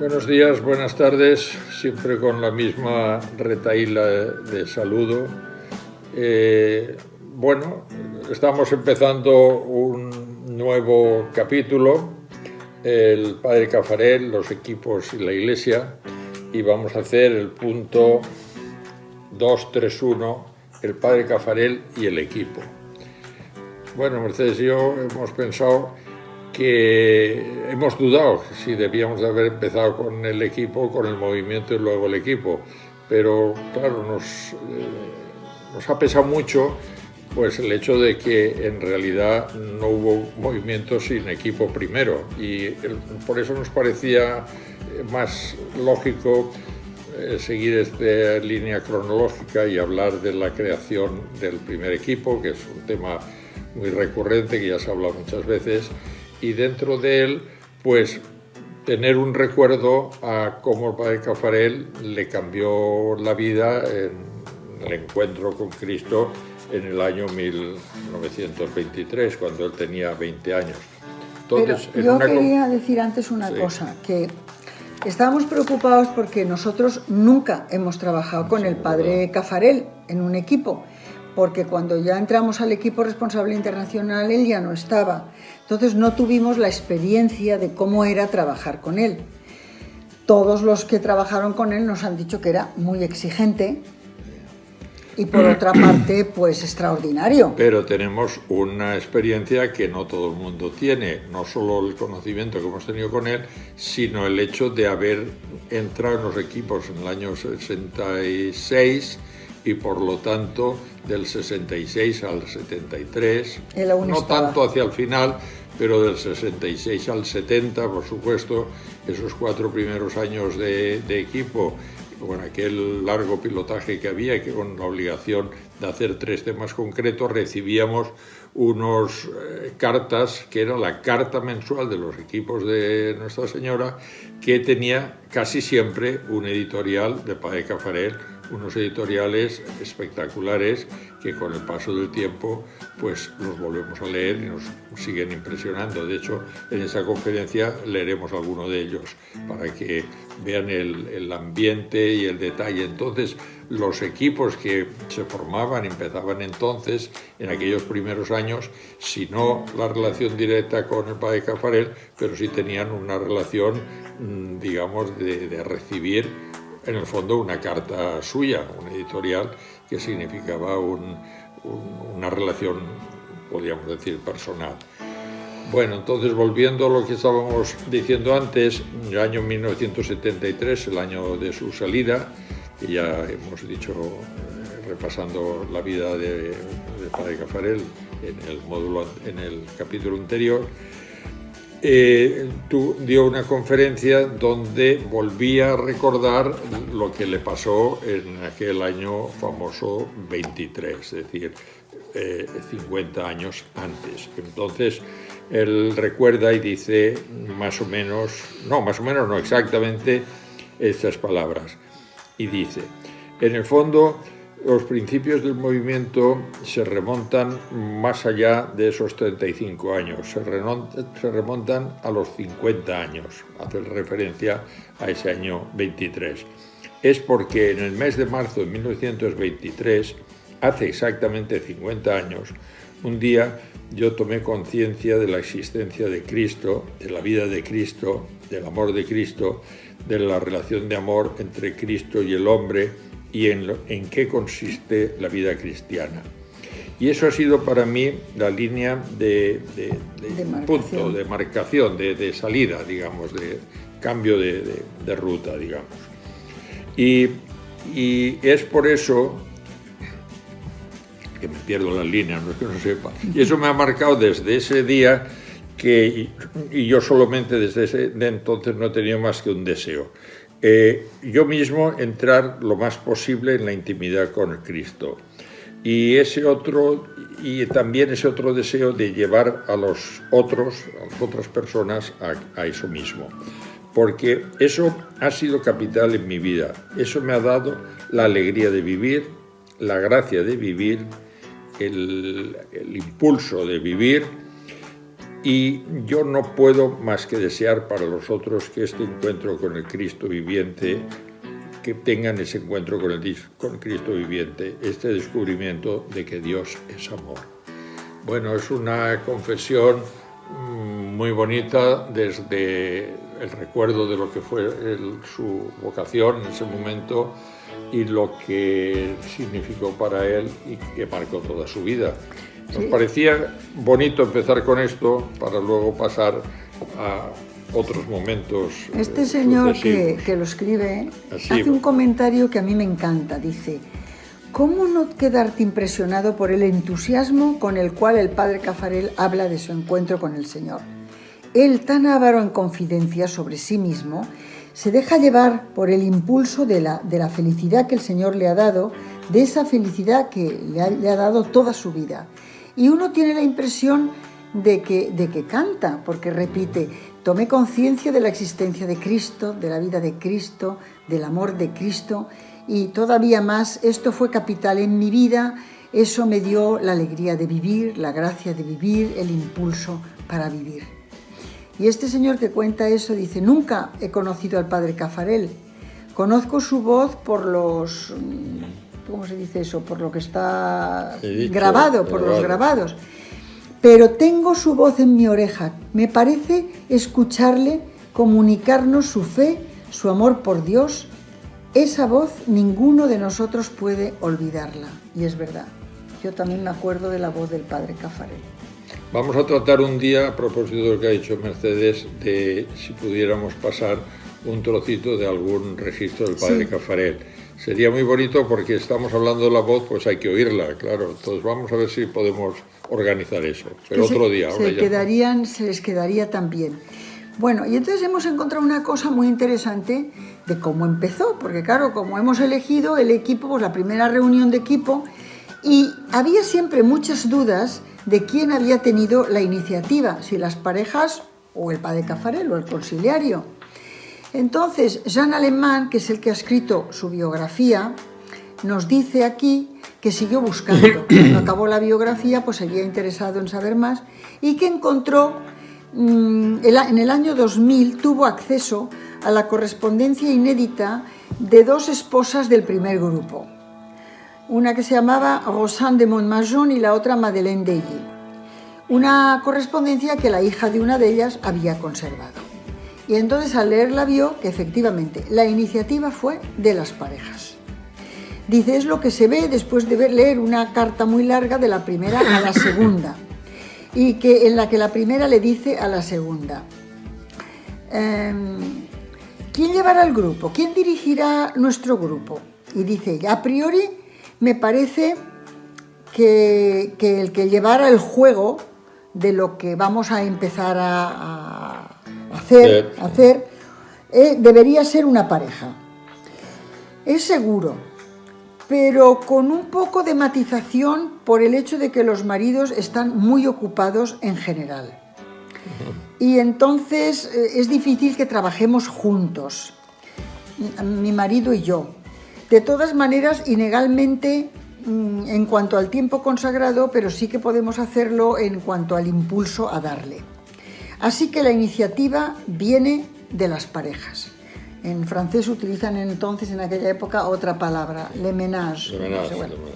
Buenos días, buenas tardes, siempre con la misma retahíla de saludo. Bueno, estamos empezando un nuevo capítulo, el Padre Caffarel, los equipos y la Iglesia, y vamos a hacer el punto 231, el Padre Caffarel y el equipo. Bueno, Mercedes y yo hemos pensado que hemos dudado si debíamos de haber empezado con el equipo, con el movimiento y luego el equipo, pero claro, nos ha pesado mucho pues el hecho de que en realidad no hubo movimiento sin equipo primero, y por eso nos parecía más lógico seguir esta línea cronológica y hablar de la creación del primer equipo, que es un tema muy recurrente que ya se ha hablado muchas veces, y dentro de él, pues, tener un recuerdo a cómo el Padre Caffarel le cambió la vida en el encuentro con Cristo en el año 1923, cuando él tenía 20 años. Entonces, pero yo quería decir antes una cosa, que estábamos preocupados porque nosotros nunca hemos trabajado con el Padre Caffarel en un equipo, porque cuando ya entramos al equipo responsable internacional él ya no estaba. Entonces no tuvimos la experiencia de cómo era trabajar con él. Todos los que trabajaron con él nos han dicho que era muy exigente y por otra parte pues extraordinario. Pero tenemos una experiencia que no todo el mundo tiene, no solo el conocimiento que hemos tenido con él, sino el hecho de haber entrado en los equipos en el año 66 y por lo tanto del 66 al 73, no tanto hacia el final, pero del 66 al 70, por supuesto, esos 4 primeros años de equipo, con aquel largo pilotaje que había, que con la obligación de hacer 3 temas concretos, recibíamos unos cartas, que era la carta mensual de los equipos de Nuestra Señora, que tenía casi siempre un editorial de Padre Caffarel, unos editoriales espectaculares que con el paso del tiempo pues los volvemos a leer y nos siguen impresionando. De hecho, en esa conferencia leeremos alguno de ellos para que vean el ambiente y el detalle. Entonces, los equipos que se formaban, empezaban entonces, en aquellos primeros años, si no la relación directa con el Padre Caffarel, pero sí tenían una relación, digamos, de recibir en el fondo una carta suya, un editorial que significaba una relación, podríamos decir, personal. Bueno, entonces volviendo a lo que estábamos diciendo antes, el año 1973, el año de su salida, que ya hemos dicho repasando la vida de Padre Caffarel en el capítulo anterior, dio una conferencia donde volvía a recordar lo que le pasó en aquel año famoso 23, es decir, 50 años antes. Entonces, él recuerda y dice más o menos no exactamente estas palabras. Y dice, en el fondo, los principios del movimiento se remontan más allá de esos 35 años, se remontan a los 50 años, hace referencia a ese año 23. Es porque en el mes de marzo de 1923, hace exactamente 50 años, un día yo tomé conciencia de la existencia de Cristo, de la vida de Cristo, del amor de Cristo, de la relación de amor entre Cristo y el hombre, y en qué consiste la vida cristiana. Y eso ha sido para mí la línea de punto, de marcación, de salida, digamos, de cambio de ruta, digamos. Y es por eso que me pierdo las líneas, no es que no sepa. Y eso me ha marcado desde ese día y yo solamente desde de entonces no he tenido más que un deseo. Yo mismo entrar lo más posible en la intimidad con Cristo y también ese otro deseo de llevar a las otras personas a eso mismo, porque eso ha sido capital en mi vida. Eso me ha dado la alegría de vivir, la gracia de vivir, el impulso de vivir Y yo no puedo más que desear para los otros que este encuentro con el Cristo viviente, que tengan ese encuentro con el Cristo viviente, este descubrimiento de que Dios es amor. Bueno, es una confesión muy bonita desde el recuerdo de lo que fue su vocación en ese momento y lo que significó para él y que marcó toda su vida. Nos parecía bonito empezar con esto para luego pasar a otros momentos. Este señor que lo escribe hace un comentario que a mí me encanta. Dice: ¿cómo no quedarte impresionado por el entusiasmo con el cual el padre Caffarel habla de su encuentro con el Señor? Él, tan avaro en confidencia sobre sí mismo, se deja llevar por el impulso de la felicidad que el Señor le ha dado, de esa felicidad que le ha dado toda su vida. Y uno tiene la impresión de que canta, porque repite: tomé conciencia de la existencia de Cristo, de la vida de Cristo, del amor de Cristo, y todavía más, esto fue capital en mi vida, eso me dio la alegría de vivir, la gracia de vivir, el impulso para vivir. Y este señor que cuenta eso dice: nunca he conocido al padre Caffarel, conozco su voz por los... ¿cómo se dice eso? Por lo que está grabado, por los grabados. Pero tengo su voz en mi oreja. Me parece escucharle comunicarnos su fe, su amor por Dios. Esa voz ninguno de nosotros puede olvidarla. Y es verdad. Yo también me acuerdo de la voz del padre Caffarel. Vamos a tratar un día, a propósito de lo que ha dicho Mercedes, de si pudiéramos pasar un trocito de algún registro del padre Caffarel. Sería muy bonito porque estamos hablando de la voz, pues hay que oírla, claro. Entonces vamos a ver si podemos organizar eso. Pero otro día. Se les quedaría también. Bueno, y entonces hemos encontrado una cosa muy interesante de cómo empezó, porque claro, como hemos elegido el equipo, pues la primera reunión de equipo, y había siempre muchas dudas de quién había tenido la iniciativa, si las parejas o el padre Caffarel o el conciliario. Entonces, Jean Alemán, que es el que ha escrito su biografía, nos dice aquí que siguió buscando. Cuando acabó la biografía, pues seguía interesado en saber más y que encontró, en el año 2000, tuvo acceso a la correspondencia inédita de dos esposas del primer grupo. Una que se llamaba Rosanne de Montmajon y la otra Madeleine d'Ailly. Una correspondencia que la hija de una de ellas había conservado. Y entonces al leerla vio que efectivamente la iniciativa fue de las parejas. Dice, es lo que se ve después de leer una carta muy larga de la primera a la segunda, y que en la que la primera le dice a la segunda: ¿quién llevará el grupo? ¿Quién dirigirá nuestro grupo? Y dice ella: a priori me parece que el que llevara el juego de lo que vamos a empezar a hacer debería ser una pareja. Es seguro, pero con un poco de matización por el hecho de que los maridos están muy ocupados en general. Y entonces es difícil que trabajemos juntos, mi marido y yo. De todas maneras, inegalmente en cuanto al tiempo consagrado, pero sí que podemos hacerlo en cuanto al impulso a darle. Así que la iniciativa viene de las parejas. En francés utilizan entonces, en aquella época, otra palabra, le ménage.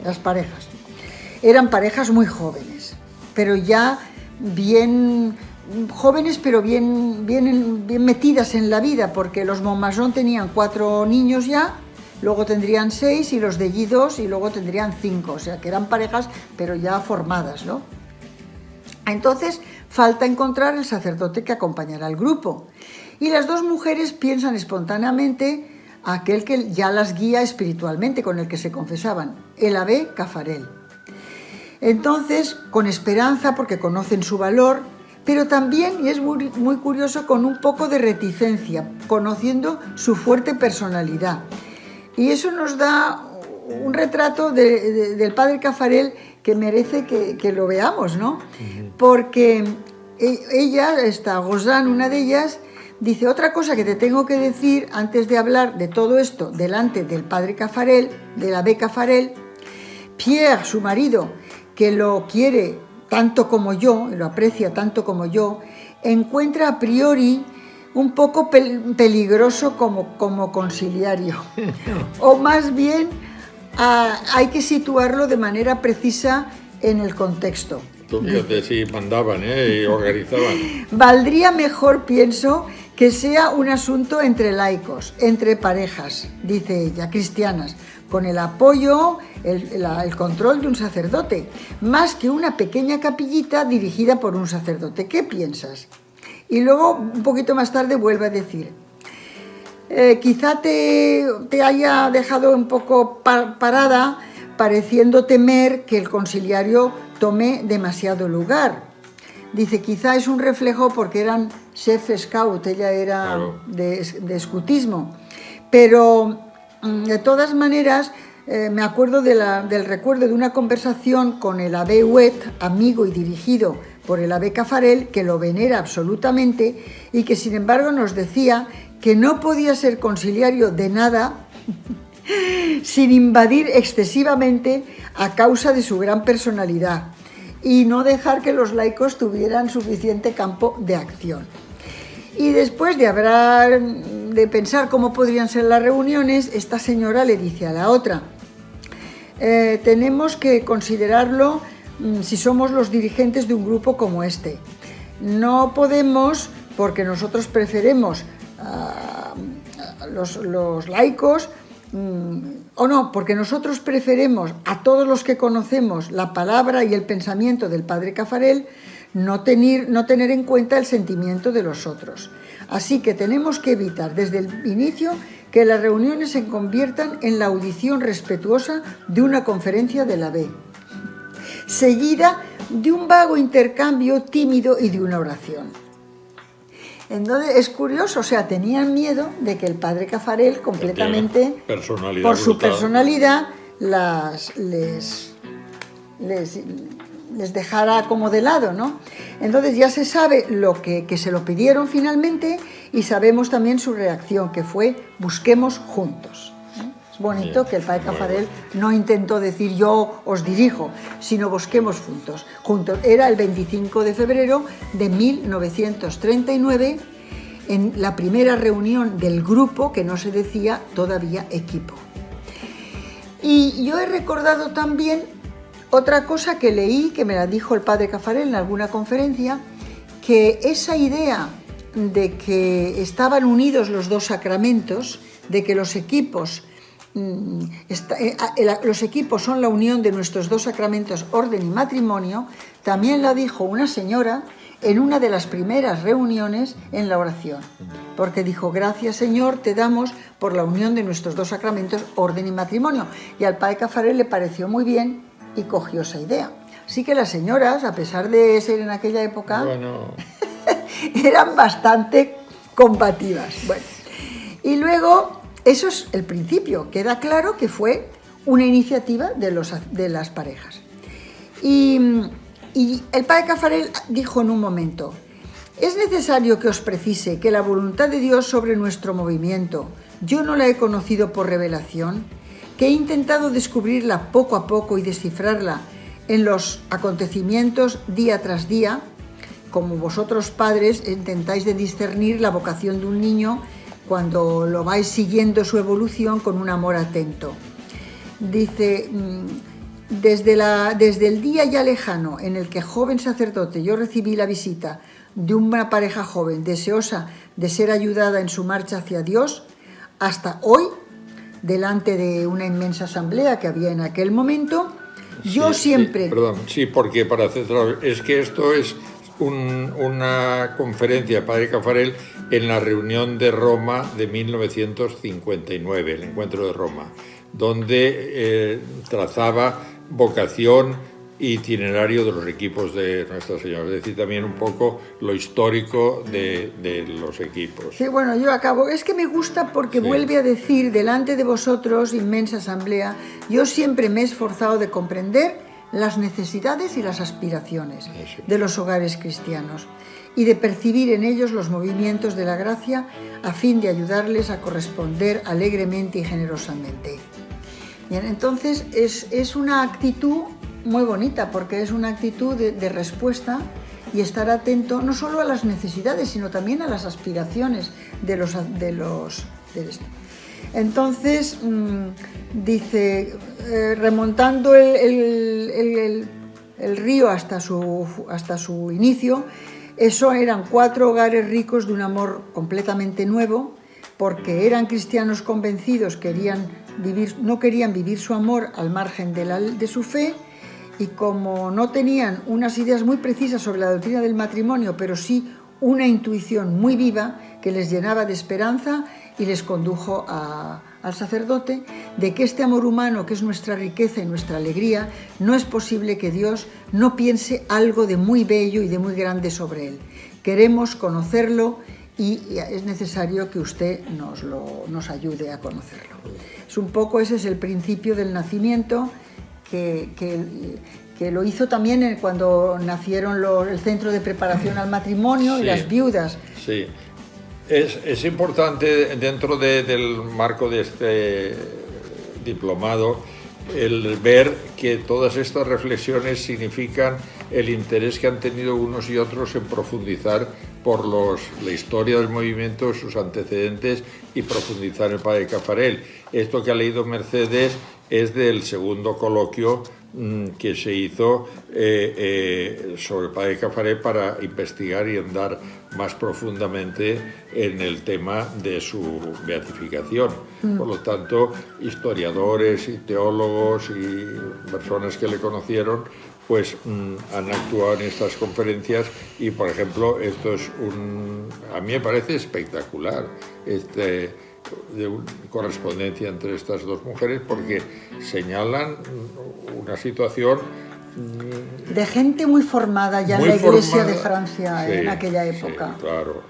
Las parejas. Eran parejas muy jóvenes, pero ya bien jóvenes, pero bien metidas en la vida, porque los Montmajon tenían 4 niños ya, luego tendrían 6 y los d'Ailly 2 y luego tendrían 5, o sea que eran parejas, pero ya formadas, ¿no? Entonces, falta encontrar el sacerdote que acompañará al grupo. Y las dos mujeres piensan espontáneamente a aquel que ya las guía espiritualmente, con el que se confesaban, el abbé Caffarel. Entonces, con esperanza, porque conocen su valor, pero también, y es muy curioso, con un poco de reticencia, conociendo su fuerte personalidad. Y eso nos da un retrato del padre Caffarel que merece que lo veamos, ¿no? Porque ella, esta Rosanne, una de ellas, dice: otra cosa que te tengo que decir antes de hablar de todo esto delante del padre Caffarel, del abbé Caffarel, Pierre, su marido, que lo quiere tanto como yo, y lo aprecia tanto como yo, encuentra a priori un poco peligroso como conciliario. O más bien hay que situarlo de manera precisa en el contexto. Tú fíjate si mandaban y organizaban. Valdría mejor, pienso, que sea un asunto entre laicos, entre parejas, dice ella, cristianas, con el apoyo, el control de un sacerdote, más que una pequeña capillita dirigida por un sacerdote. ¿Qué piensas? Y luego, un poquito más tarde, vuelve a decir, quizá te haya dejado un poco parada, pareciendo temer que el conciliario tome demasiado lugar. Dice, quizá es un reflejo porque eran chef scout, ella era claro, de escutismo, pero de todas maneras me acuerdo del recuerdo de una conversación con el abbé Huet, amigo y dirigido por el abbé Caffarel, que lo venera absolutamente y que sin embargo nos decía que no podía ser conciliario de nada sin invadir excesivamente a causa de su gran personalidad y no dejar que los laicos tuvieran suficiente campo de acción. Y después de pensar cómo podrían ser las reuniones, esta señora le dice a la otra, tenemos que considerarlo si somos los dirigentes de un grupo como este. No podemos, porque nosotros preferimos los laicos, o no, porque nosotros preferimos a todos los que conocemos la palabra y el pensamiento del padre Caffarel, no tener en cuenta el sentimiento de los otros. Así que tenemos que evitar desde el inicio que las reuniones se conviertan en la audición respetuosa de una conferencia de la B, seguida de un vago intercambio tímido y de una oración. Entonces es curioso, o sea, tenían miedo de que el padre Caffarel completamente, por su personalidad, les dejara como de lado, ¿no? Entonces ya se sabe que se lo pidieron finalmente y sabemos también su reacción, que fue busquemos juntos. Es bonito que el padre Caffarel no intentó decir yo os dirijo, sino busquemos juntos. Era el 25 de febrero de 1939, en la primera reunión del grupo, que no se decía todavía equipo. Y yo he recordado también otra cosa que leí, que me la dijo el padre Caffarel en alguna conferencia, que esa idea de que estaban unidos los dos sacramentos, de que los equipos son la unión de nuestros dos sacramentos, orden y matrimonio, también la dijo una señora en una de las primeras reuniones en la oración, porque dijo, gracias Señor te damos por la unión de nuestros dos sacramentos, orden y matrimonio, y al padre Caffarel le pareció muy bien y cogió esa idea. Así que las señoras, a pesar de ser en aquella época, bueno, eran bastante combativas. Bueno, y luego, eso es el principio, queda claro que fue una iniciativa de las parejas. Y el padre Caffarel dijo en un momento, es necesario que os precise que la voluntad de Dios sobre nuestro movimiento, yo no la he conocido por revelación, que he intentado descubrirla poco a poco y descifrarla en los acontecimientos día tras día, como vosotros padres intentáis de discernir la vocación de un niño cuando lo vais siguiendo su evolución con un amor atento. Dice, desde el día ya lejano en el que joven sacerdote yo recibí la visita de una pareja joven deseosa de ser ayudada en su marcha hacia Dios, hasta hoy, delante de una inmensa asamblea que había en aquel momento, yo siempre... Sí, porque para centrar, es que esto es una conferencia de padre Caffarel en la reunión de Roma de 1959, el encuentro de Roma, donde trazaba vocación e itinerario de los equipos de Nuestra Señora, es decir, también un poco lo histórico de los equipos. Sí, bueno, yo acabo. Es que me gusta porque vuelve a decir, delante de vosotros, inmensa asamblea, yo siempre me he esforzado de comprender las necesidades y las aspiraciones de los hogares cristianos y de percibir en ellos los movimientos de la gracia a fin de ayudarles a corresponder alegremente y generosamente. Bien, entonces es una actitud muy bonita, porque es una actitud de respuesta y estar atento no solo a las necesidades, sino también a las aspiraciones de esto. Entonces, dice, remontando el río hasta su inicio, eso eran 4 hogares ricos de un amor completamente nuevo, porque eran cristianos convencidos, no querían vivir su amor al margen de su fe, y como no tenían unas ideas muy precisas sobre la doctrina del matrimonio, pero sí una intuición muy viva que les llenaba de esperanza y les condujo al sacerdote, de que este amor humano, que es nuestra riqueza y nuestra alegría, no es posible que Dios no piense algo de muy bello y de muy grande sobre él. Queremos conocerlo y es necesario que usted nos ayude a conocerlo. Es un poco, ese es el principio del nacimiento, que lo hizo también cuando nacieron el Centro de Preparación al Matrimonio, sí, y las viudas. Sí, es importante dentro del marco de este diplomado el ver que todas estas reflexiones significan el interés que han tenido unos y otros en profundizar por la historia del movimiento, sus antecedentes, y profundizar en el padre Caffarel. Esto que ha leído Mercedes es del segundo coloquio que se hizo sobre el padre Caffarel para investigar y andar más profundamente en el tema de su beatificación. Por lo tanto, historiadores y teólogos y personas que le conocieron pues han actuado en estas conferencias, y por ejemplo esto es a mí me parece espectacular, de correspondencia entre estas dos mujeres, porque señalan una situación de gente muy formada ya en la Iglesia de Francia, sí, en aquella época. Sí, claro.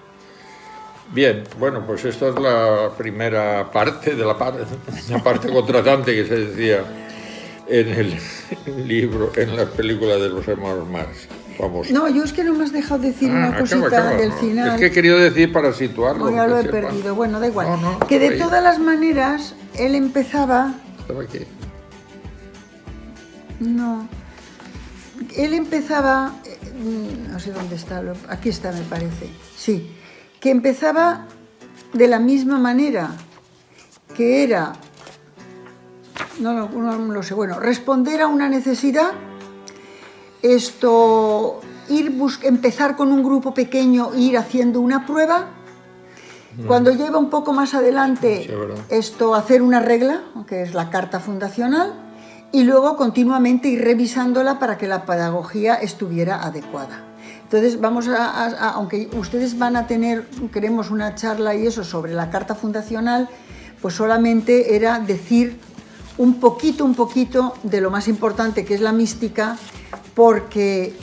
Bien, bueno, pues esta es la primera parte de la parte contratante que se decía en el libro, en la película de los hermanos Marx. Vamos. No, yo es que no me has dejado decir una cosita del final. Es que he querido decir para situarlo. Ya lo he perdido. Bueno, da igual. Que de todas las maneras, él empezaba... ¿Estaba aquí? No. Él empezaba... no sé dónde está. Aquí está, me parece. Sí. Que empezaba de la misma manera, que era... No lo sé. Bueno, responder a una necesidad, empezar con un grupo pequeño e ir haciendo una prueba. Cuando lleva un poco más adelante, sí, hacer una regla, que es la carta fundacional, y luego continuamente ir revisándola para que la pedagogía estuviera adecuada. Entonces aunque ustedes van a tener, queremos una charla y eso sobre la carta fundacional, pues solamente era decir un poquito de lo más importante, que es la mística, porque,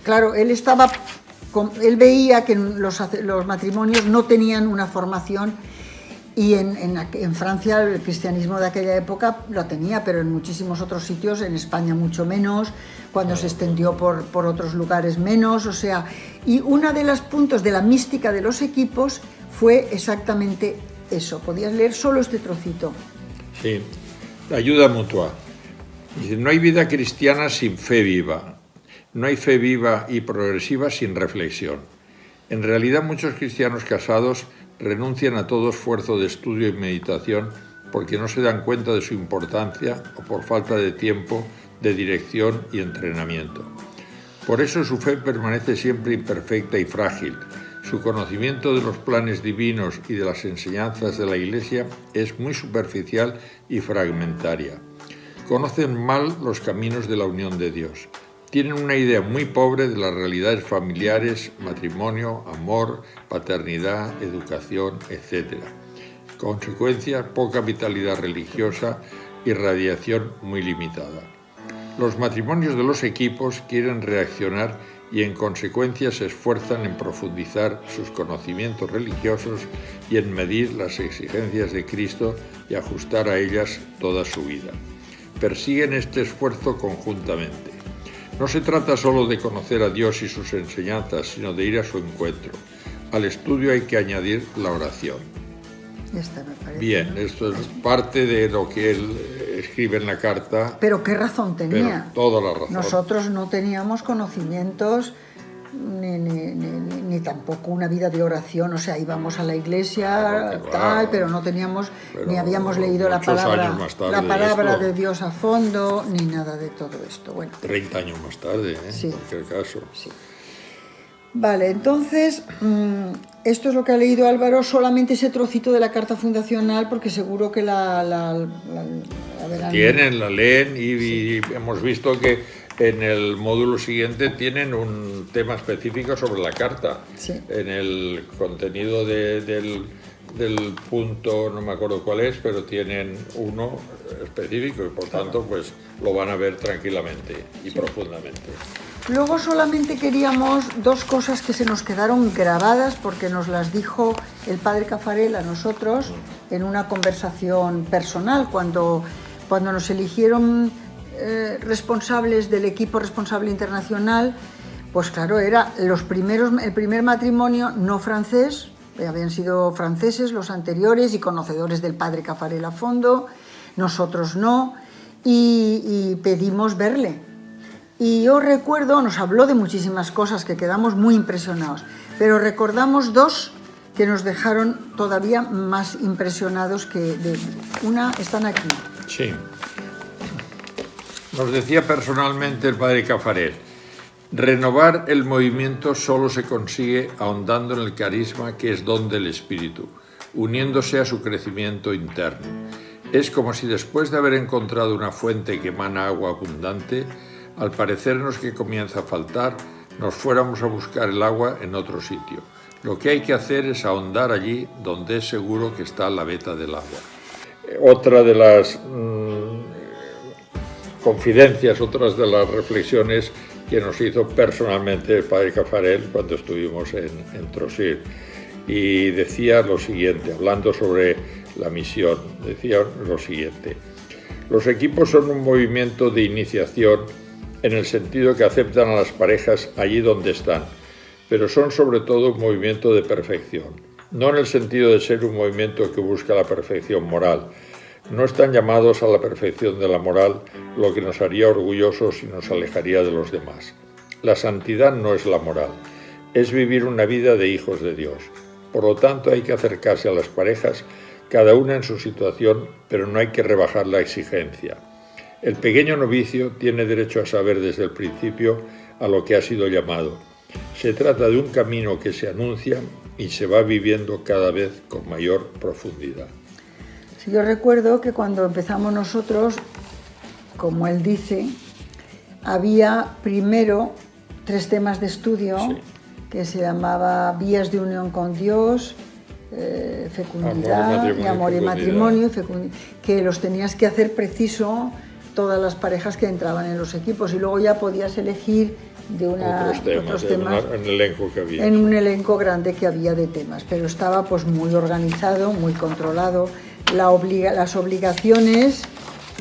claro, él veía que los matrimonios no tenían una formación, y en Francia el cristianismo de aquella época lo tenía, pero en muchísimos otros sitios, en España mucho menos, cuando se extendió por otros lugares menos, o sea, y uno de los puntos de la mística de los equipos fue exactamente eso. Podías leer solo este trocito. Sí. Ayuda mutua. Dice, no hay vida cristiana sin fe viva. No hay fe viva y progresiva sin reflexión. En realidad, muchos cristianos casados renuncian a todo esfuerzo de estudio y meditación porque no se dan cuenta de su importancia o por falta de tiempo, de dirección y entrenamiento. Por eso su fe permanece siempre imperfecta y frágil. Su conocimiento de los planes divinos y de las enseñanzas de la Iglesia es muy superficial y fragmentaria. Conocen mal los caminos de la unión de Dios. Tienen una idea muy pobre de las realidades familiares, matrimonio, amor, paternidad, educación, etc. Consecuencia, poca vitalidad religiosa y radiación muy limitada. Los matrimonios de los equipos quieren reaccionar y en consecuencia se esfuerzan en profundizar sus conocimientos religiosos y en medir las exigencias de Cristo y ajustar a ellas toda su vida. Persiguen este esfuerzo conjuntamente. No se trata solo de conocer a Dios y sus enseñanzas, sino de ir a su encuentro. Al estudio hay que añadir la oración. Me parece, bien, ¿no? Esto es parte de lo que él escribe en la carta. Pero qué razón tenía. Pero toda la razón. Nosotros no teníamos conocimientos ni tampoco una vida de oración, o sea, íbamos a la iglesia, pero no teníamos, ni habíamos leído la palabra de Dios a fondo, ni nada de todo esto. Bueno, 30 años más tarde, sí, en cualquier caso. Sí. Vale, entonces, esto es lo que ha leído Álvaro, solamente ese trocito de la carta fundacional, porque seguro que la tienen, la leen y hemos visto que en el módulo siguiente tienen un tema específico sobre la carta. Sí. En el contenido del punto, no me acuerdo cuál es, pero tienen uno específico y por tanto pues lo van a ver tranquilamente y profundamente. Luego solamente queríamos dos cosas que se nos quedaron grabadas porque nos las dijo el padre Caffarel a nosotros en una conversación personal cuando nos eligieron responsables del equipo responsable internacional. Pues claro, era el primer matrimonio no francés, habían sido franceses los anteriores y conocedores del padre Caffarel a fondo, nosotros no, y pedimos verle. Y yo recuerdo, nos habló de muchísimas cosas que quedamos muy impresionados, pero recordamos dos que nos dejaron todavía más impresionados una, están aquí. Sí. Nos decía personalmente el padre Caffarel, renovar el movimiento solo se consigue ahondando en el carisma que es don del espíritu, uniéndose a su crecimiento interno. Es como si después de haber encontrado una fuente que emana agua abundante, al parecernos que comienza a faltar, nos fuéramos a buscar el agua en otro sitio. Lo que hay que hacer es ahondar allí donde es seguro que está la veta del agua. Otra de las confidencias, otras de las reflexiones que nos hizo personalmente el padre Caffarel cuando estuvimos en Trosir. Y decía lo siguiente, hablando sobre la misión, decía lo siguiente: los equipos son un movimiento de iniciación en el sentido que aceptan a las parejas allí donde están, pero son sobre todo un movimiento de perfección, no en el sentido de ser un movimiento que busca la perfección moral. No están llamados a la perfección de la moral, lo que nos haría orgullosos y nos alejaría de los demás. La santidad no es la moral, es vivir una vida de hijos de Dios. Por lo tanto, hay que acercarse a las parejas, cada una en su situación, pero no hay que rebajar la exigencia. El pequeño novicio tiene derecho a saber desde el principio a lo que ha sido llamado. Se trata de un camino que se anuncia y se va viviendo cada vez con mayor profundidad. Sí, yo recuerdo que cuando empezamos nosotros, como él dice, había primero 3 temas de estudio, sí, que se llamaba Vías de unión con Dios, fecundidad, amor y matrimonio, que los tenías que hacer preciso todas las parejas que entraban en los equipos y luego ya podías elegir de otros temas en un elenco grande que había de temas, pero estaba pues muy organizado, muy controlado. Las obligaciones,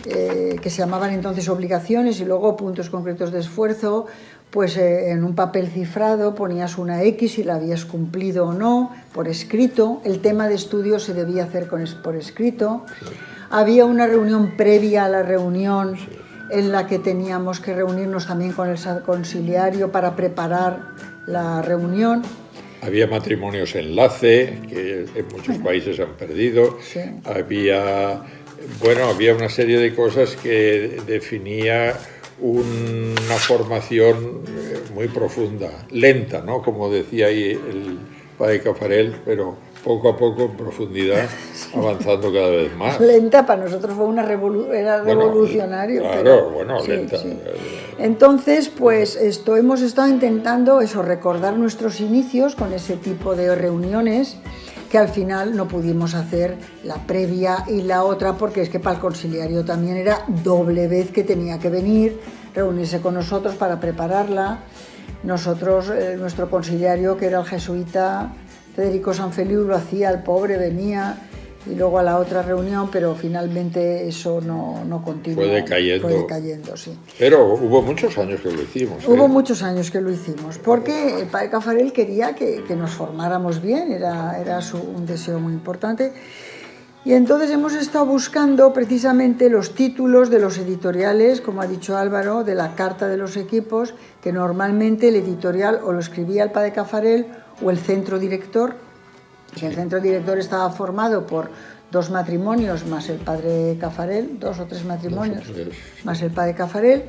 que se llamaban entonces obligaciones, y luego puntos concretos de esfuerzo, pues en un papel cifrado ponías una X si la habías cumplido o no, por escrito. El tema de estudio se debía hacer por escrito. Sí. Había una reunión previa a la reunión, sí, en la que teníamos que reunirnos también con el conciliario para preparar la reunión. Había matrimonios enlace, que en muchos países han perdido. Sí. Había una serie de cosas que definía una formación muy profunda, lenta, ¿no? Como decía ahí el padre Caffarel, pero poco a poco en profundidad, avanzando cada vez más. Lenta, para nosotros fue era revolucionario. Claro, lenta. Sí. Entonces, pues hemos estado intentando recordar nuestros inicios con ese tipo de reuniones, que al final no pudimos hacer la previa y la otra, porque es que para el conciliario también era doble vez que tenía que venir, reunirse con nosotros para prepararla. Nosotros, nuestro conciliario, que era el jesuita Federico Sanfeliu, lo hacía, el pobre venía, y luego a la otra reunión, pero finalmente eso no continuó. Fue decayendo, sí. Pero hubo muchos años que lo hicimos. Hubo muchos años que lo hicimos, porque el padre Caffarel quería que nos formáramos bien, era un deseo muy importante. Y entonces hemos estado buscando precisamente los títulos de los editoriales, como ha dicho Álvaro, de la Carta de los Equipos, que normalmente el editorial o lo escribía el padre Caffarel o el centro director. Y el centro director estaba formado por 2 matrimonios más el padre Caffarel, 2 o 3 matrimonios más el padre Caffarel.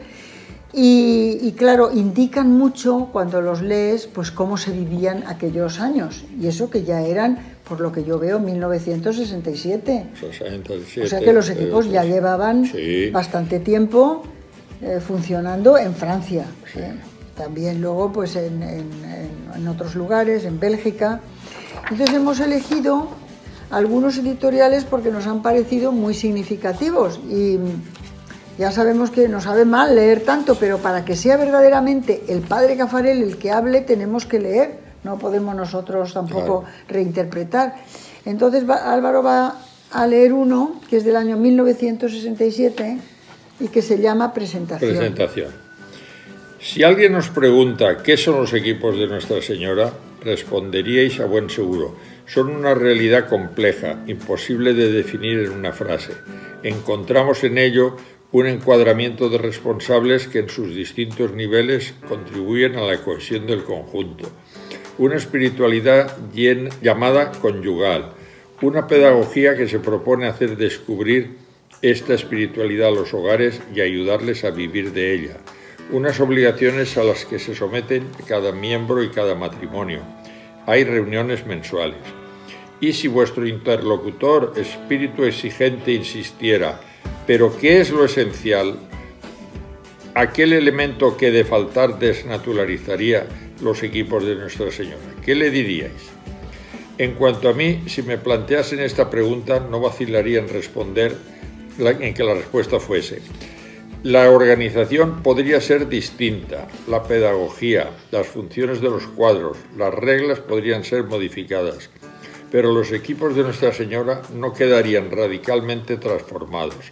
Y claro, indican mucho cuando los lees pues cómo se vivían aquellos años, y eso que ya eran, por lo que yo veo, 1967. 67, o sea que los equipos ya llevaban bastante tiempo funcionando en Francia, también luego pues en otros lugares, en Bélgica. Entonces hemos elegido algunos editoriales porque nos han parecido muy significativos, y ya sabemos que nos sabe mal leer tanto, pero para que sea verdaderamente el padre Caffarel el que hable, tenemos que leer, no podemos nosotros tampoco reinterpretar. Entonces Álvaro va a leer uno que es del año 1967 y que se llama Presentación. Si alguien nos pregunta qué son los equipos de Nuestra Señora, responderíais a buen seguro: son una realidad compleja, imposible de definir en una frase. Encontramos en ello un encuadramiento de responsables que en sus distintos niveles contribuyen a la cohesión del conjunto, una espiritualidad llamada conyugal, una pedagogía que se propone hacer descubrir esta espiritualidad a los hogares y ayudarles a vivir de ella, unas obligaciones a las que se someten cada miembro y cada matrimonio. Hay reuniones mensuales. Y si vuestro interlocutor, espíritu exigente, insistiera: ¿pero qué es lo esencial? Aquel elemento que de faltar desnaturalizaría los equipos de Nuestra Señora, ¿qué le diríais? En cuanto a mí, si me planteasen esta pregunta, no vacilaría en responder en que la respuesta fuese: la organización podría ser distinta, la pedagogía, las funciones de los cuadros, las reglas podrían ser modificadas, pero los equipos de Nuestra Señora no quedarían radicalmente transformados.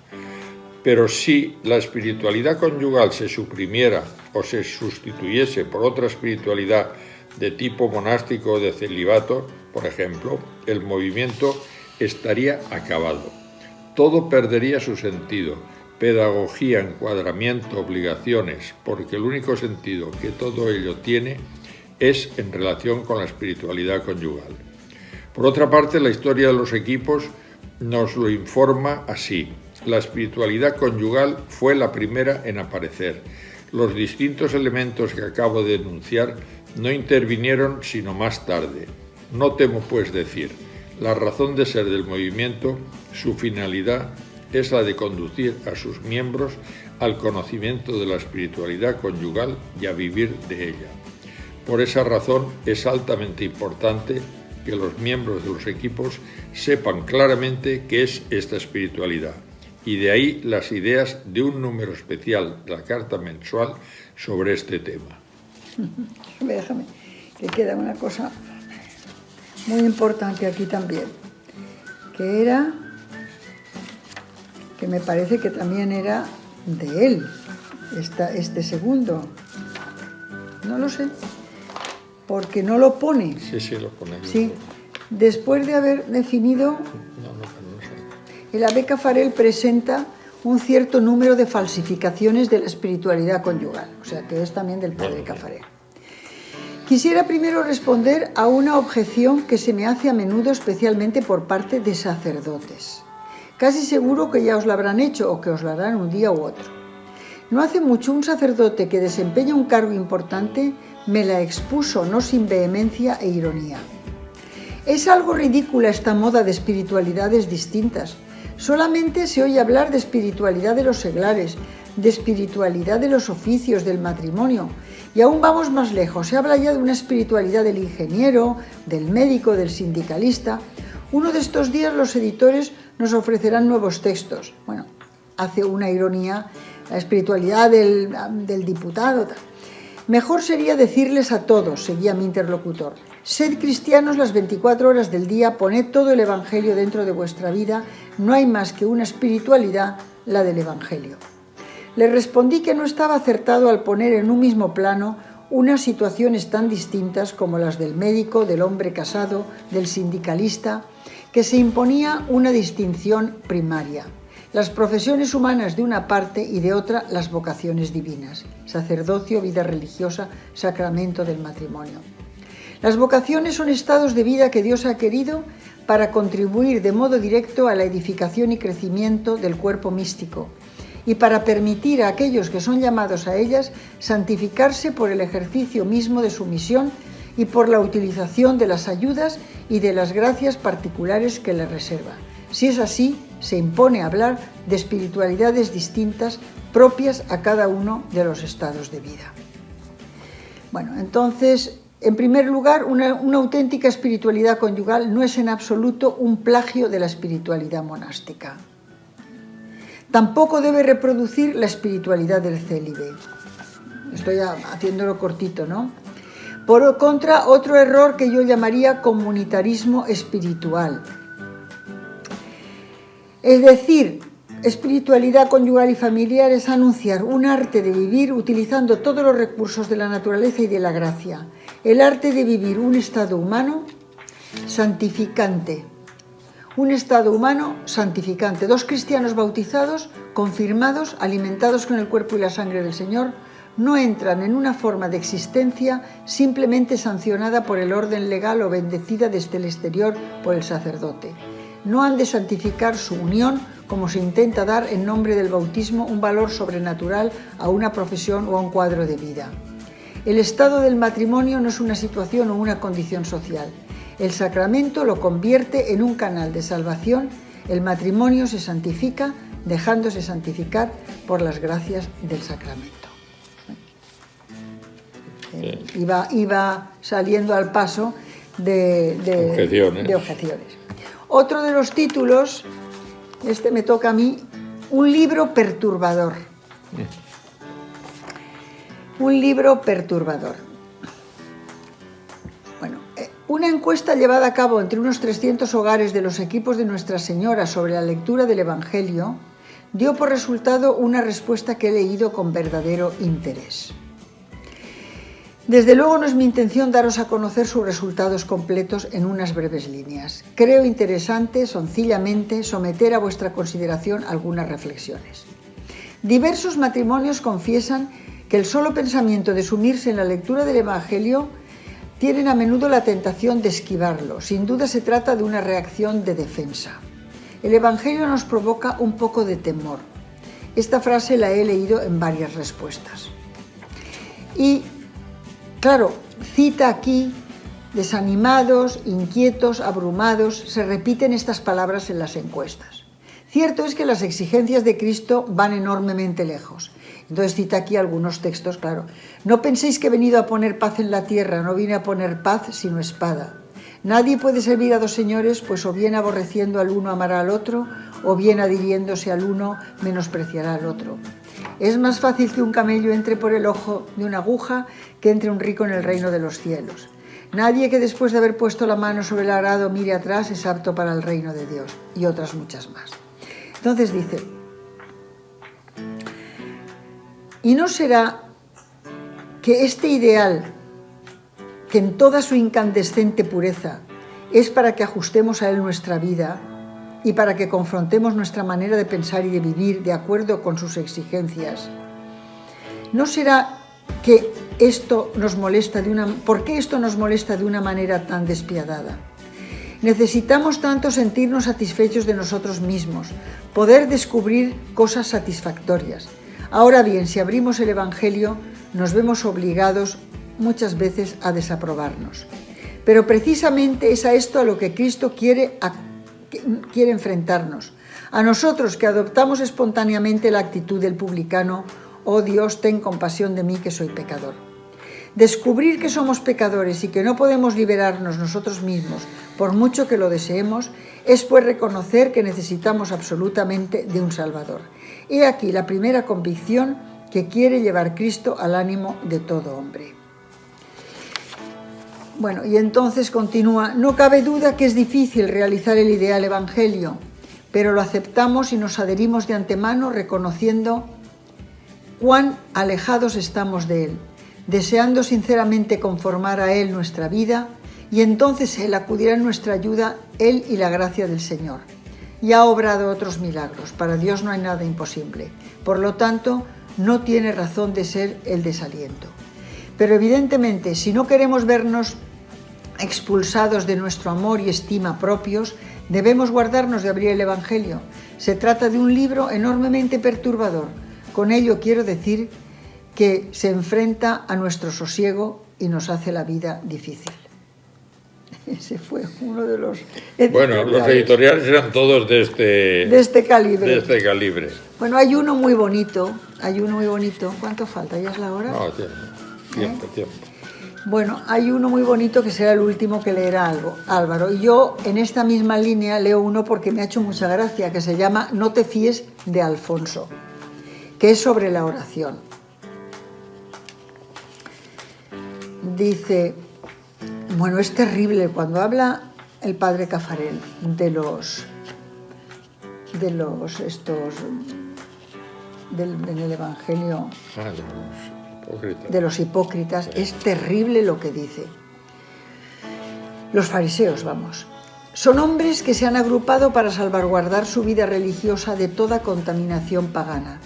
Pero si la espiritualidad conyugal se suprimiera o se sustituyese por otra espiritualidad de tipo monástico o de celibato, por ejemplo, el movimiento estaría acabado. Todo perdería su sentido: pedagogía, encuadramiento, obligaciones, porque el único sentido que todo ello tiene es en relación con la espiritualidad conyugal. Por otra parte, la historia de los equipos nos lo informa así: la espiritualidad conyugal fue la primera en aparecer. Los distintos elementos que acabo de enunciar no intervinieron sino más tarde. No temo pues decir: la razón de ser del movimiento, su finalidad, es la de conducir a sus miembros al conocimiento de la espiritualidad conyugal y a vivir de ella. Por esa razón es altamente importante que los miembros de los equipos sepan claramente qué es esta espiritualidad, y de ahí las ideas de un número especial de la carta mensual sobre este tema. Déjame, que queda una cosa muy importante aquí también, que me parece que también era de él, este segundo. No lo sé, porque no lo pone. Sí, lo pone. Sí, después de haber definido... No sé. El abbé Caffarel presenta un cierto número de falsificaciones de la espiritualidad conyugal, o sea que es también del padre Caffarel. Quisiera primero responder a una objeción que se me hace a menudo, especialmente por parte de sacerdotes. Casi seguro que ya os la habrán hecho o que os la harán un día u otro. No hace mucho un sacerdote que desempeña un cargo importante me la expuso, no sin vehemencia e ironía. Es algo ridícula esta moda de espiritualidades distintas. Solamente se oye hablar de espiritualidad de los seglares, de espiritualidad de los oficios, del matrimonio. Y aún vamos más lejos, se habla ya de una espiritualidad del ingeniero, del médico, del sindicalista. Uno de estos días los editores nos ofrecerán nuevos textos. Bueno, hace una ironía la espiritualidad del diputado. Mejor sería decirles a todos, seguía mi interlocutor: sed cristianos las 24 horas del día, poned todo el Evangelio dentro de vuestra vida, no hay más que una espiritualidad, la del Evangelio. Le respondí que no estaba acertado al poner en un mismo plano unas situaciones tan distintas como las del médico, del hombre casado, del sindicalista, que se imponía una distinción primaria. Las profesiones humanas de una parte y de otra las vocaciones divinas, sacerdocio, vida religiosa, sacramento del matrimonio. Las vocaciones son estados de vida que Dios ha querido para contribuir de modo directo a la edificación y crecimiento del cuerpo místico y para permitir a aquellos que son llamados a ellas santificarse por el ejercicio mismo de su misión y por la utilización de las ayudas y de las gracias particulares que les reserva. Si es así, se impone hablar de espiritualidades distintas propias a cada uno de los estados de vida. Bueno, entonces, en primer lugar, una auténtica espiritualidad conyugal no es en absoluto un plagio de la espiritualidad monástica. Tampoco debe reproducir la espiritualidad del célibe. Estoy haciéndolo cortito, ¿no? Por contra, otro error que yo llamaría comunitarismo espiritual. Es decir, espiritualidad conyugal y familiar es anunciar un arte de vivir utilizando todos los recursos de la naturaleza y de la gracia. El arte de vivir un estado humano santificante. Un estado humano santificante. 2 cristianos bautizados, confirmados, alimentados con el cuerpo y la sangre del Señor, no entran en una forma de existencia simplemente sancionada por el orden legal o bendecida desde el exterior por el sacerdote. No han de santificar su unión como se intenta dar en nombre del bautismo un valor sobrenatural a una profesión o a un cuadro de vida. El estado del matrimonio no es una situación o una condición social. El sacramento lo convierte en un canal de salvación. El matrimonio se santifica dejándose santificar por las gracias del sacramento. Iba saliendo al paso de objeciones. Otro de los títulos, este me toca a mí, un libro perturbador. Un libro perturbador. Bueno, una encuesta llevada a cabo entre unos 300 hogares de los equipos de Nuestra Señora sobre la lectura del Evangelio dio por resultado una respuesta que he leído con verdadero interés. Desde luego no es mi intención daros a conocer sus resultados completos en unas breves líneas. Creo interesante, sencillamente, someter a vuestra consideración algunas reflexiones. Diversos matrimonios confiesan que el solo pensamiento de sumirse en la lectura del Evangelio tienen a menudo la tentación de esquivarlo. Sin duda se trata de una reacción de defensa. El Evangelio nos provoca un poco de temor. Esta frase la he leído en varias respuestas. Y claro, cita aquí, desanimados, inquietos, abrumados, se repiten estas palabras en las encuestas. Cierto es que las exigencias de Cristo van enormemente lejos. Entonces cita aquí algunos textos, claro. No penséis que he venido a poner paz en la tierra, no vine a poner paz sino espada. Nadie puede servir a 2 señores, pues o bien aborreciendo al uno amará al otro, o bien adhiriéndose al uno menospreciará al otro. Es más fácil que un camello entre por el ojo de una aguja que entre un rico en el reino de los cielos. Nadie que después de haber puesto la mano sobre el arado mire atrás es apto para el reino de Dios, y otras muchas más. Entonces dice, ¿y no será que este ideal, que en toda su incandescente pureza es para que ajustemos a él nuestra vida y para que confrontemos nuestra manera de pensar y de vivir de acuerdo con sus exigencias? ¿No será que esto nos molesta ¿por qué esto nos molesta de una manera tan despiadada? Necesitamos tanto sentirnos satisfechos de nosotros mismos, poder descubrir cosas satisfactorias. Ahora bien, si abrimos el Evangelio, nos vemos obligados muchas veces a desaprobarnos. Pero precisamente es a esto a lo que Cristo quiere enfrentarnos. A nosotros que adoptamos espontáneamente la actitud del publicano: «Oh Dios, ten compasión de mí que soy pecador». Descubrir que somos pecadores y que no podemos liberarnos nosotros mismos, por mucho que lo deseemos, es pues reconocer que necesitamos absolutamente de un Salvador. He aquí la primera convicción que quiere llevar Cristo al ánimo de todo hombre. Bueno, y entonces continúa, no cabe duda que es difícil realizar el ideal evangelio, pero lo aceptamos y nos adherimos de antemano reconociendo cuán alejados estamos de él. deseando sinceramente conformar a Él nuestra vida, y entonces Él acudirá en nuestra ayuda, Él y la gracia del Señor. Y ha obrado otros milagros. Para Dios no hay nada imposible. Por lo tanto, no tiene razón de ser el desaliento. Pero evidentemente, si no queremos vernos expulsados de nuestro amor y estima propios, debemos guardarnos de abrir el Evangelio. Se trata de un libro enormemente perturbador. Con ello quiero decir que se enfrenta a nuestro sosiego y nos hace la vida difícil. Ese fue uno de los editoriales. Bueno, los editoriales eran todos de este calibre. Bueno, hay uno muy bonito. ¿Cuánto falta? ¿Ya es la hora? No, tiempo. Bueno, hay uno muy bonito que será el último que leerá Álvaro. Y yo en esta misma línea leo uno porque me ha hecho mucha gracia, que se llama No te fíes de Alfonso, que es sobre la oración. Dice... Bueno, es terrible cuando habla el padre Caffarel en el Evangelio de los hipócritas. Es terrible lo que dice. Los fariseos, vamos. Son hombres que se han agrupado para salvaguardar su vida religiosa de toda contaminación pagana,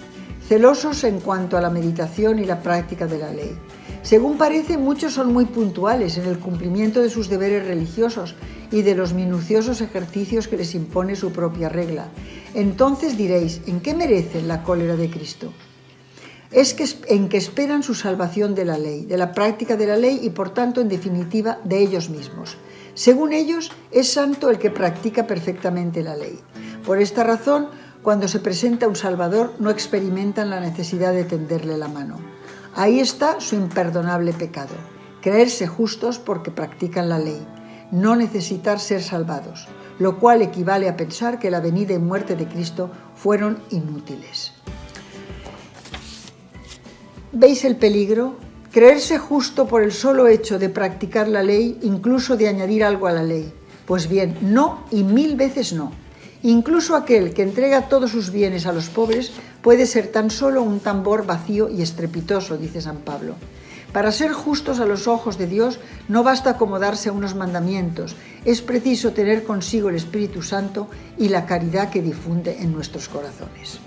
celosos en cuanto a la meditación y la práctica de la ley. Según parece, muchos son muy puntuales en el cumplimiento de sus deberes religiosos y de los minuciosos ejercicios que les impone su propia regla. Entonces diréis, ¿en qué merecen la cólera de Cristo? En que esperan su salvación de la ley, de la práctica de la ley y, por tanto, en definitiva, de ellos mismos. Según ellos, es santo el que practica perfectamente la ley. Por esta razón, cuando se presenta un Salvador, no experimentan la necesidad de tenderle la mano. Ahí está su imperdonable pecado, creerse justos porque practican la ley, no necesitar ser salvados, lo cual equivale a pensar que la venida y muerte de Cristo fueron inútiles. ¿Veis el peligro? Creerse justo por el solo hecho de practicar la ley, incluso de añadir algo a la ley. Pues bien, no y 1000 veces no. Incluso aquel que entrega todos sus bienes a los pobres puede ser tan solo un tambor vacío y estrepitoso, dice San Pablo. Para ser justos a los ojos de Dios no basta acomodarse a unos mandamientos, es preciso tener consigo el Espíritu Santo y la caridad que difunde en nuestros corazones.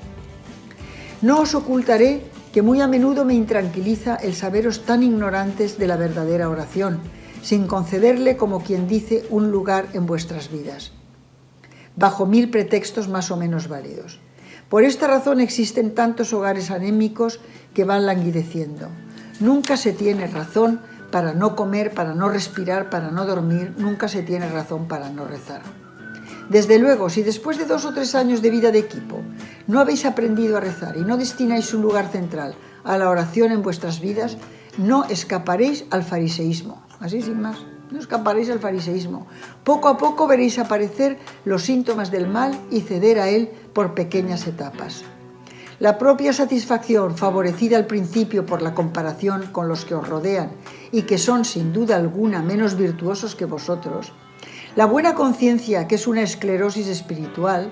No os ocultaré que muy a menudo me intranquiliza el saberos tan ignorantes de la verdadera oración, sin concederle, como quien dice, un lugar en vuestras vidas, bajo 1000 pretextos más o menos válidos. Por esta razón existen tantos hogares anémicos que van languideciendo. Nunca se tiene razón para no comer, para no respirar, para no dormir, nunca se tiene razón para no rezar. Desde luego, si después de 2 o 3 años de vida de equipo no habéis aprendido a rezar y no destináis un lugar central a la oración en vuestras vidas, no escaparéis al fariseísmo. Así sin más. No escaparéis al fariseísmo. Poco a poco veréis aparecer los síntomas del mal y ceder a él por pequeñas etapas. La propia satisfacción, favorecida al principio por la comparación con los que os rodean y que son sin duda alguna menos virtuosos que vosotros, la buena conciencia, que es una esclerosis espiritual,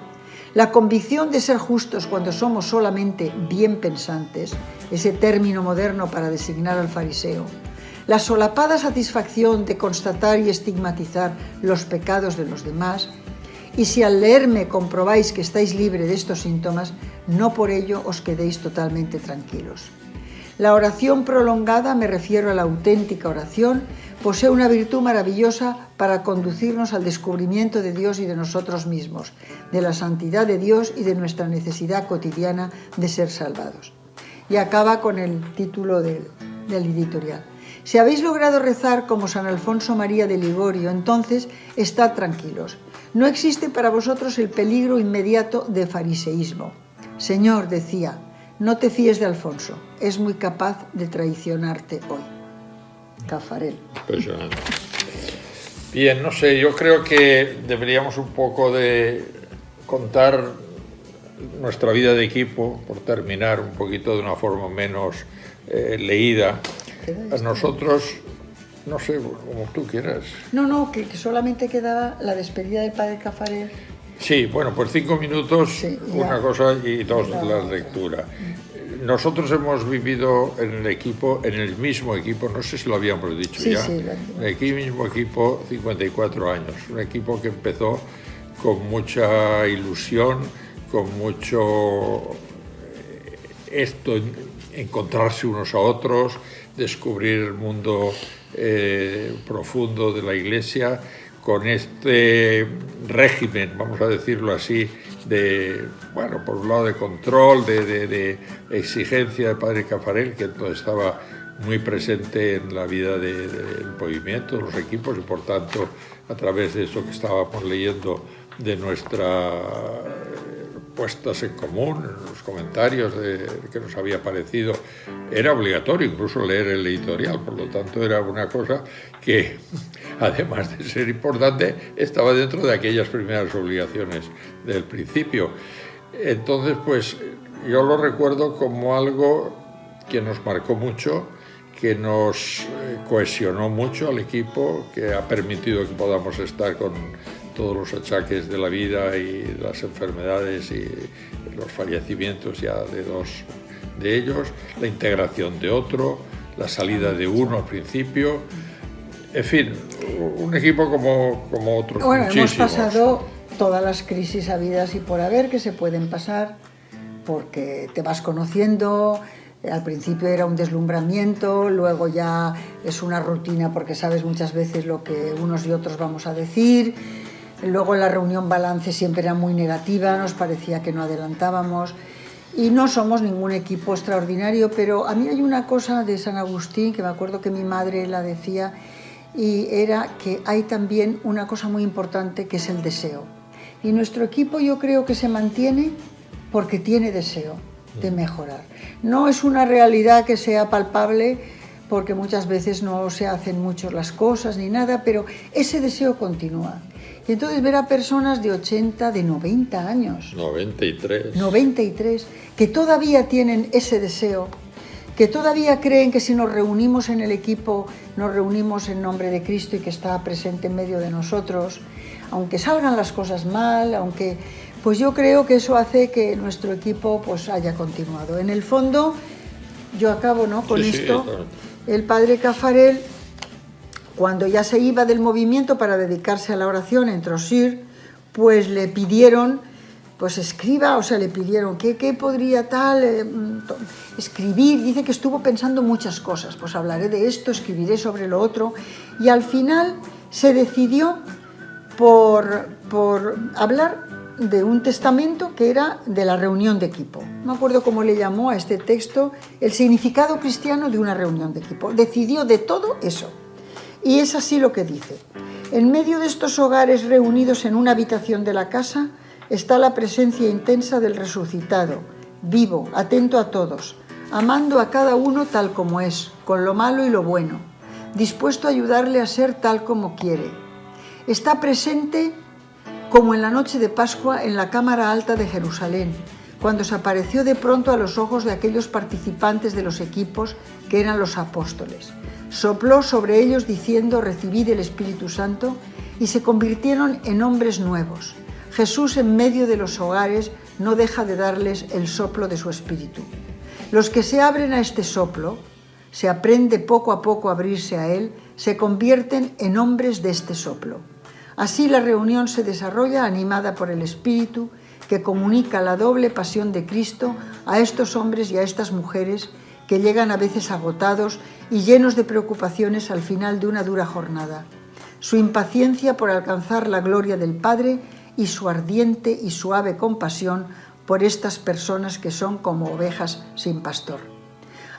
la convicción de ser justos cuando somos solamente bien pensantes, ese término moderno para designar al fariseo, la solapada satisfacción de constatar y estigmatizar los pecados de los demás, y si al leerme comprobáis que estáis libre de estos síntomas, no por ello os quedéis totalmente tranquilos. La oración prolongada, me refiero a la auténtica oración, posee una virtud maravillosa para conducirnos al descubrimiento de Dios y de nosotros mismos, de la santidad de Dios y de nuestra necesidad cotidiana de ser salvados. Y acaba con el título del editorial. Si habéis logrado rezar como San Alfonso María de Ligorio, entonces estad tranquilos. No existe para vosotros el peligro inmediato de fariseísmo. Señor, decía, no te fíes de Alfonso, es muy capaz de traicionarte hoy. Caffarel. Impresionante. Bien, no sé, yo creo que deberíamos un poco de contar nuestra vida de equipo, por terminar un poquito de una forma menos leída. Nosotros, no sé, como tú quieras. No, que solamente quedaba la despedida del padre Caffarel. Sí, bueno, pues 5 minutos, sí, una cosa y 2 la lectura. nosotros hemos vivido en el mismo equipo, no sé si lo habíamos dicho sí, ya, sí, en el mismo equipo 54 años, un equipo que empezó con mucha ilusión, con mucho encontrarse unos a otros, descubrir el mundo profundo de la Iglesia, con este régimen, vamos a decirlo así, por un lado de control, de exigencia del padre Caffarel, que entonces estaba muy presente en la vida del movimiento, de los equipos, y por tanto, a través de eso que estábamos leyendo de nuestras puestas en común, en los comentarios que nos había parecido, era obligatorio incluso leer el editorial, por lo tanto era una cosa que, además de ser importante, estaba dentro de aquellas primeras obligaciones del principio. Entonces, pues yo lo recuerdo como algo que nos marcó mucho, que nos cohesionó mucho al equipo, que ha permitido que podamos estar con todos los achaques de la vida y las enfermedades y los fallecimientos ya de dos de ellos, la integración de otro, la salida de uno al principio, en fin, un equipo como otros muchísimos. Hemos pasado todas las crisis habidas y por haber que se pueden pasar, porque te vas conociendo. Al principio era un deslumbramiento, luego ya es una rutina porque sabes muchas veces lo que unos y otros vamos a decir. Luego la reunión balance siempre era muy negativa, nos parecía que no adelantábamos y no somos ningún equipo extraordinario, pero a mí hay una cosa de San Agustín que me acuerdo que mi madre la decía, y era que hay también una cosa muy importante que es el deseo. Y nuestro equipo yo creo que se mantiene porque tiene deseo de mejorar. No es una realidad que sea palpable porque muchas veces no se hacen mucho las cosas ni nada, pero ese deseo continúa. Y entonces ver a personas de 80, de 90 años, 93, que todavía tienen ese deseo, que todavía creen que si nos reunimos en el equipo, nos reunimos en nombre de Cristo y que está presente en medio de nosotros, aunque salgan las cosas mal, pues yo creo que eso hace que nuestro equipo pues haya continuado. En el fondo, yo acabo con esto, el padre Caffarel, cuando ya se iba del movimiento para dedicarse a la oración en Trossir, pues le pidieron, pues escriba, le pidieron qué podría escribir. Dice que estuvo pensando muchas cosas, pues hablaré de esto, escribiré sobre lo otro, y al final se decidió por hablar de un testamento que era de la reunión de equipo. No me acuerdo cómo le llamó a este texto, el significado cristiano de una reunión de equipo. Decidió de todo eso. Y es así lo que dice. En medio de estos hogares reunidos en una habitación de la casa está la presencia intensa del resucitado, vivo, atento a todos, amando a cada uno tal como es, con lo malo y lo bueno, dispuesto a ayudarle a ser tal como quiere. Está presente como en la noche de Pascua en la cámara alta de Jerusalén, cuando se apareció de pronto a los ojos de aquellos participantes de los equipos que eran los apóstoles. Sopló sobre ellos diciendo: recibid el Espíritu Santo, y se convirtieron en hombres nuevos. Jesús en medio de los hogares no deja de darles el soplo de su Espíritu. Los que se abren a este soplo, se aprende poco a poco a abrirse a él, se convierten en hombres de este soplo. Así la reunión se desarrolla animada por el Espíritu, que comunica la doble pasión de Cristo a estos hombres y a estas mujeres que llegan a veces agotados y llenos de preocupaciones al final de una dura jornada. Su impaciencia por alcanzar la gloria del Padre y su ardiente y suave compasión por estas personas que son como ovejas sin pastor.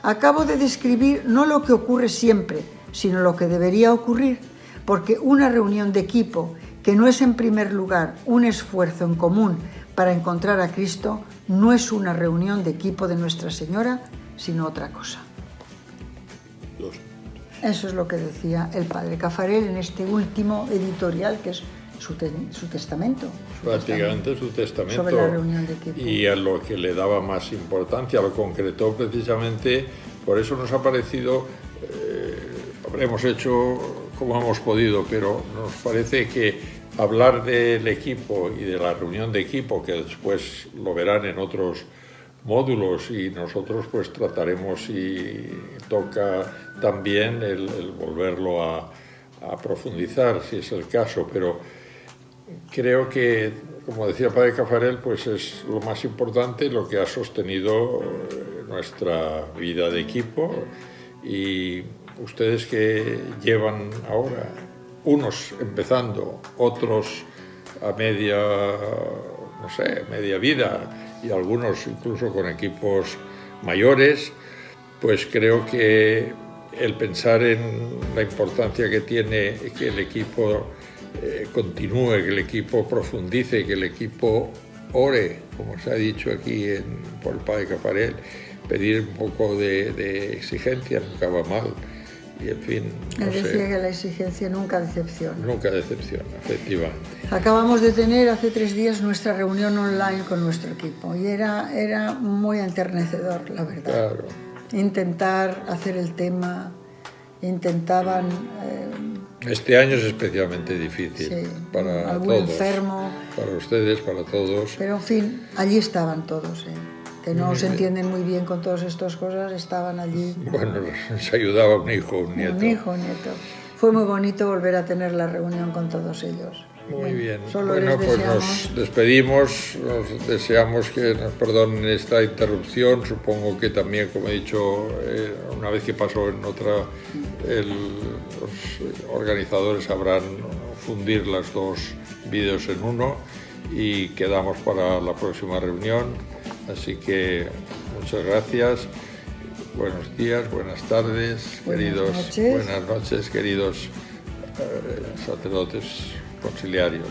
Acabo de describir no lo que ocurre siempre, sino lo que debería ocurrir, porque una reunión de equipo, que no es en primer lugar un esfuerzo en común para encontrar a Cristo, no es una reunión de equipo de Nuestra Señora, sino otra cosa. Eso es lo que decía el padre Caffarel en este último editorial, que es su testamento. Prácticamente su testamento. Sobre la reunión de equipo. Y a lo que le daba más importancia, lo concretó precisamente, por eso nos ha parecido, hemos hecho como hemos podido, pero nos parece que hablar del equipo y de la reunión de equipo, que después lo verán en otros módulos, y nosotros pues trataremos, si toca también, el volverlo a profundizar, si es el caso, pero creo que, como decía el padre Caffarel, pues es lo más importante, lo que ha sostenido nuestra vida de equipo. Y ustedes que llevan ahora, unos empezando, otros a media vida, y algunos incluso con equipos mayores, pues creo que el pensar en la importancia que tiene que el equipo continúe, que el equipo profundice, que el equipo ore, como se ha dicho aquí por el padre Caffarel, pedir un poco de exigencia nunca va mal. Y en fin, no sé. Decía que la exigencia nunca decepciona. Nunca decepciona, efectivamente. Acabamos de tener hace 3 días nuestra reunión online con nuestro equipo y era muy enternecedor, la verdad. Claro. Intentar hacer el tema, intentaban... Este año es especialmente difícil, sí, para algún todos. Enfermo. Para ustedes, para todos. Pero en fin, allí estaban todos, que no se entienden muy bien con todas estas cosas, estaban allí. Bueno, nos ayudaba un hijo, un nieto. Un hijo, un nieto. Fue muy bonito volver a tener la reunión con todos ellos. Muy bien. Solo bueno, les pues deseamos... nos despedimos, nos deseamos que nos perdonen esta interrupción. Supongo que también, como he dicho, una vez que pasó en otra, los organizadores sabrán fundir las dos vídeos en uno, y quedamos para la próxima reunión. Así que muchas gracias. Buenos días, buenas tardes, buenas noches, queridos sacerdotes conciliarios.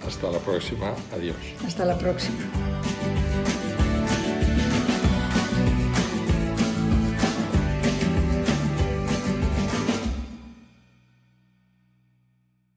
Hasta la próxima. Adiós. Hasta la próxima.